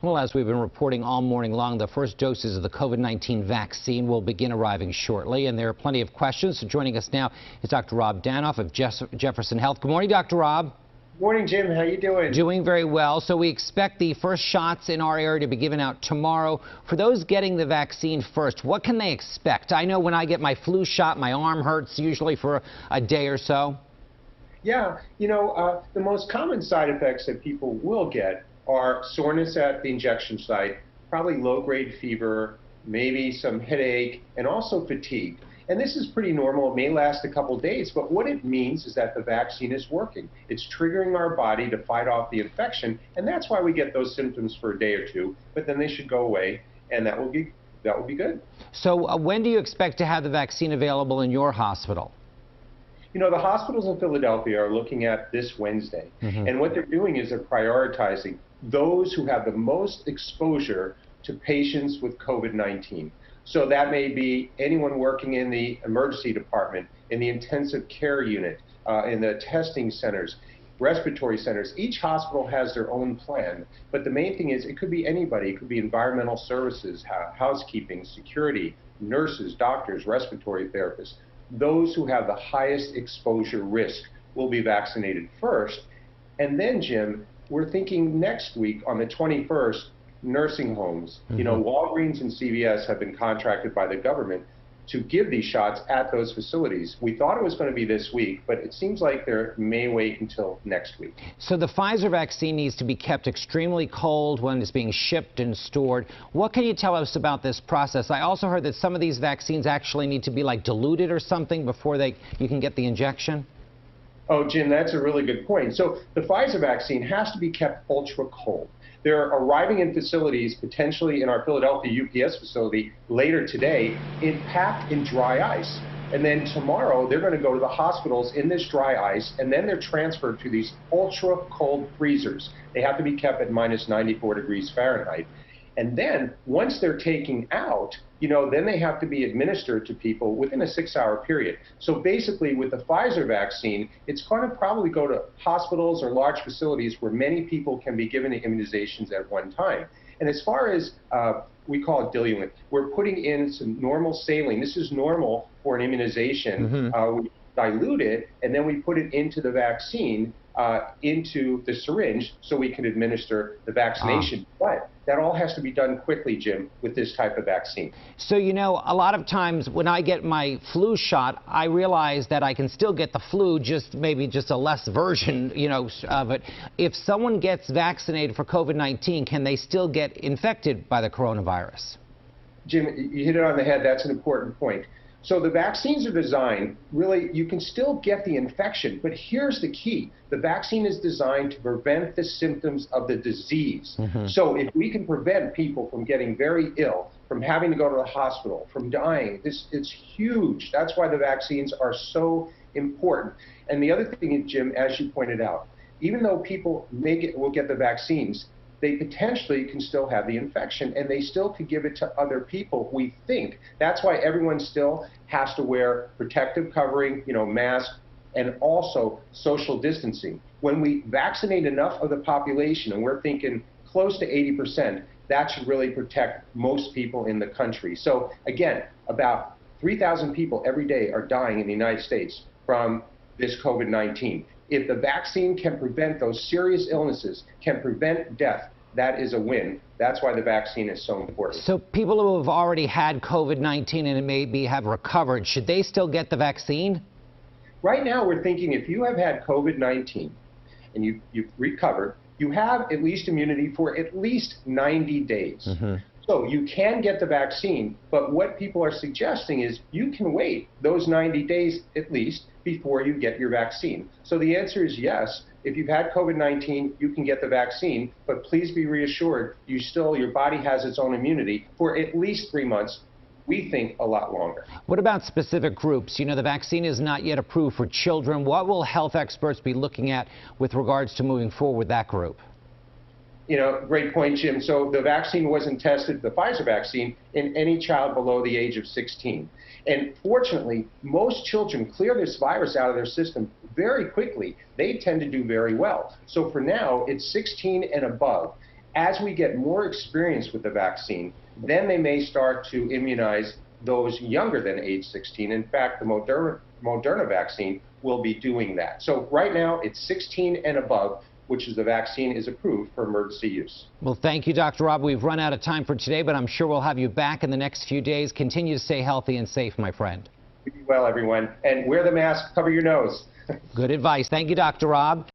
Well, as we've been reporting all morning long, the first doses of the COVID-19 vaccine will begin arriving shortly, and there are plenty of questions. So joining us now is Dr. Rob Danoff of Jefferson Health. Good morning, Dr. Rob. Morning, Jim. How you doing? Doing very well. So we expect the first shots in our area to be given out tomorrow. For those getting the vaccine first, what can they expect? I know when I get my flu shot, my arm hurts usually for a day or so. Yeah, the most common side effects that people will get are soreness at the injection site, probably low-grade fever, maybe some headache, and also fatigue. And this is pretty normal. It may last a couple days, but what it means is that the vaccine is working. It's triggering our body to fight off the infection, and that's why we get those symptoms for a day or two, but then they should go away, and that will be good. So when do you expect to have the vaccine available in your hospital? The hospitals in Philadelphia are looking at this Wednesday, and what they're doing is they're prioritizing those who have the most exposure to patients with COVID-19. So that may be anyone working in the emergency department, in the intensive care unit, in the testing centers, respiratory centers. Each hospital has their own plan, but the main thing is it could be anybody. It could be environmental services, housekeeping, security, nurses, doctors, respiratory therapists. Those who have the highest exposure risk will be vaccinated first. And then, Jim, we're thinking next week on the 21st, nursing homes. Walgreens and CVS have been contracted by the government to give these shots at those facilities. We thought it was going to be this week, but it seems like they may wait until next week. So the Pfizer vaccine needs to be kept extremely cold when it's being shipped and stored. What can you tell us about this process? I also heard that some of these vaccines actually need to be like diluted or something before you can get the injection. Oh, Jim, that's a really good point. So the Pfizer vaccine has to be kept ultra cold. They're arriving in facilities, potentially in our Philadelphia UPS facility later today, packed in dry ice. And then tomorrow, they're going to go to the hospitals in this dry ice, and then they're transferred to these ultra cold freezers. They have to be kept at minus 94 degrees Fahrenheit. And then once they're taken out, then they have to be administered to people within a 6-hour period. So basically with the Pfizer vaccine, it's going to probably go to hospitals or large facilities where many people can be given the immunizations at one time. And as far as we call it diluent, we're putting in some normal saline. This is normal for an immunization. We dilute it, and then we put it into the vaccine, into the syringe, so we can administer the vaccination. But that all has to be done quickly, Jim, with this type of vaccine. So, a lot of times when I get my flu shot, I realize that I can still get the flu, maybe just a less version, of it. If someone gets vaccinated for COVID-19, can they still get infected by the coronavirus? Jim, you hit it on the head. That's an important point. So the vaccines are designed, really, you can still get the infection, but here's the key. The vaccine is designed to prevent the symptoms of the disease. So if we can prevent people from getting very ill, from having to go to the hospital, from dying, it's huge. That's why the vaccines are so important. And the other thing is, Jim, as you pointed out, even though people will get the vaccines, they potentially can still have the infection, and they still could give it to other people, we think. That's why everyone still has to wear protective covering, mask, and also social distancing. When we vaccinate enough of the population, and we're thinking close to 80%, that should really protect most people in the country. So again, about 3,000 people every day are dying in the United States from this COVID-19. If the vaccine can prevent those serious illnesses, can prevent death, that is a win. That's why the vaccine is so important. So people who have already had COVID-19 and maybe have recovered, should they still get the vaccine? Right now, we're thinking if you have had COVID-19 and you've recovered, you have at least immunity for at least 90 days. So you can get the vaccine, but what people are suggesting is you can wait those 90 days at least before you get your vaccine. So the answer is yes. If you've had COVID-19, you can get the vaccine, but please be reassured, your body has its own immunity for at least 3 months. We think a lot longer. What about specific groups? The vaccine is not yet approved for children. What will health experts be looking at with regards to moving forward with that group? Great point, Jim. So the vaccine wasn't tested, the Pfizer vaccine, in any child below the age of 16. And fortunately, most children clear this virus out of their system very quickly. They tend to do very well. So for now, it's 16 and above. As we get more experience with the vaccine, then they may start to immunize those younger than age 16. In fact, the Moderna vaccine will be doing that. So right now, it's 16 and above, which is the vaccine is approved for emergency use. Well, thank you, Dr. Rob. We've run out of time for today, but I'm sure we'll have you back in the next few days. Continue to stay healthy and safe, my friend. Be well, everyone. And wear the mask, cover your nose. Good advice. Thank you, Dr. Rob.